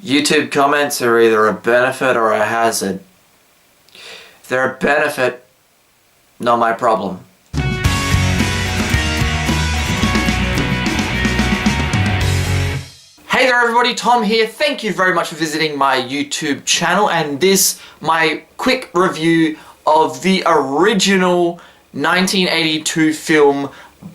YouTube comments are either a benefit or a hazard. If they're a benefit, not my problem. Hey there everybody, Tom here. Thank you very much for visiting my YouTube channel and this, my quick review of the original 1982 film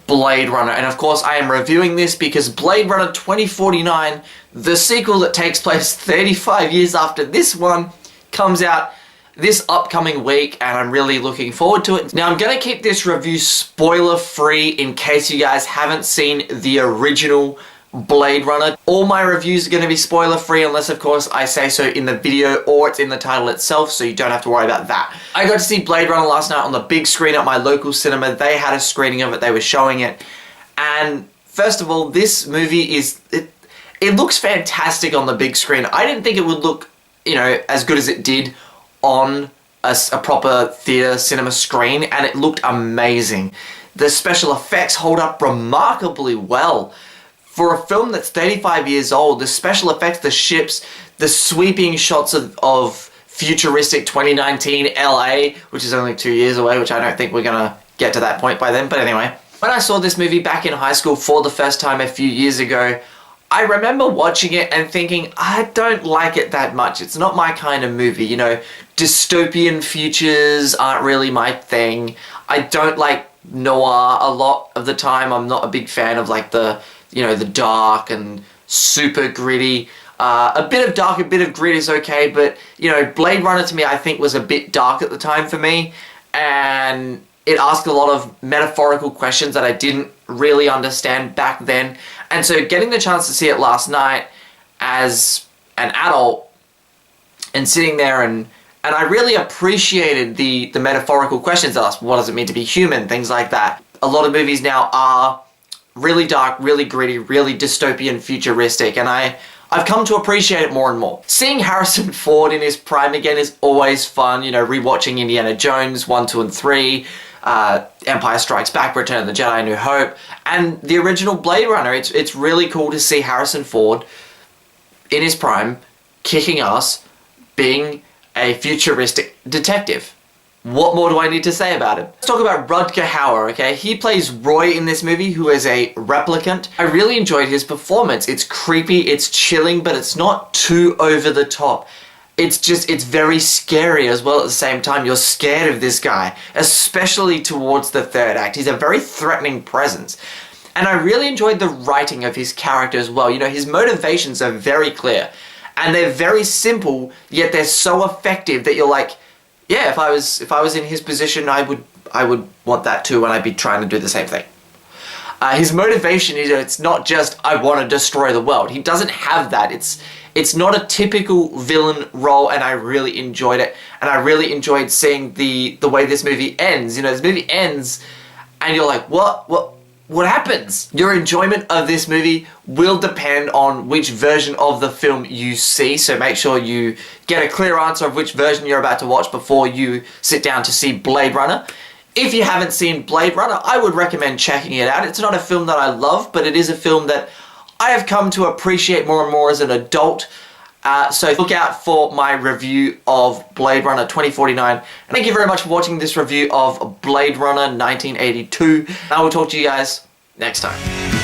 Blade Runner. And of course I am reviewing this because Blade Runner 2049, the sequel that takes place 35 years after this one, comes out this upcoming week and I'm really looking forward to it. Now I'm going to keep this review spoiler free in case you guys haven't seen the original Blade Runner. All my reviews are going to be spoiler free unless of course I say so in the video or it's in the title itself, so you don't have to worry about that. I got to see Blade Runner last night on the big screen at my local cinema. They had a screening of it, they were showing it, and first of all, this movie is, it looks fantastic on the big screen. I didn't think it would look, you know, as good as it did on a proper theatre cinema screen, and it looked amazing. The special effects hold up remarkably well. For a film that's 35 years old, the special effects, the ships, the sweeping shots of futuristic 2019 LA, which is only 2 years away, which I don't think we're gonna get to that point by then, but anyway. When I saw this movie back in high school for the first time a few years ago, I remember watching it and thinking, I don't like it that much. It's not my kind of movie, you know, dystopian futures aren't really my thing. I don't like noir a lot of the time. I'm not a big fan of like the, you know, the dark and super gritty. A bit of dark, a bit of grit is okay, but, you know, Blade Runner to me I think was a bit dark at the time for me, and it asked a lot of metaphorical questions that I didn't really understand back then. And so getting the chance to see it last night as an adult and sitting there and I really appreciated the metaphorical questions that asked, what does it mean to be human, things like that. A lot of movies now are really dark, really gritty, really dystopian, futuristic, and I've come to appreciate it more and more. Seeing Harrison Ford in his prime again is always fun, you know, rewatching Indiana Jones 1, 2, and 3, Empire Strikes Back, Return of the Jedi, New Hope, and the original Blade Runner. It's really cool to see Harrison Ford in his prime, kicking ass, being a futuristic detective. What more do I need to say about it? Let's talk about Rutger Hauer, okay? He plays Roy in this movie, who is a replicant. I really enjoyed his performance. It's creepy, it's chilling, but it's not too over the top. It's very scary as well at the same time. You're scared of this guy, especially towards the third act. He's a very threatening presence. And I really enjoyed the writing of his character as well. You know, his motivations are very clear. And they're very simple, yet they're so effective that you're like, yeah, if I was in his position, I would want that too, and I'd be trying to do the same thing. His motivation is, it's not just, I want to destroy the world. He doesn't have that. It's not a typical villain role, and I really enjoyed it. And I really enjoyed seeing the way this movie ends. You know, this movie ends, and you're like, what happens? Your enjoyment of this movie will depend on which version of the film you see, so make sure you get a clear answer of which version you're about to watch before you sit down to see Blade Runner. If you haven't seen Blade Runner, I would recommend checking it out. It's not a film that I love, but it is a film that I have come to appreciate more and more as an adult. So look out for my review of Blade Runner 2049. And thank you very much for watching this review of Blade Runner 1982. I will talk to you guys next time.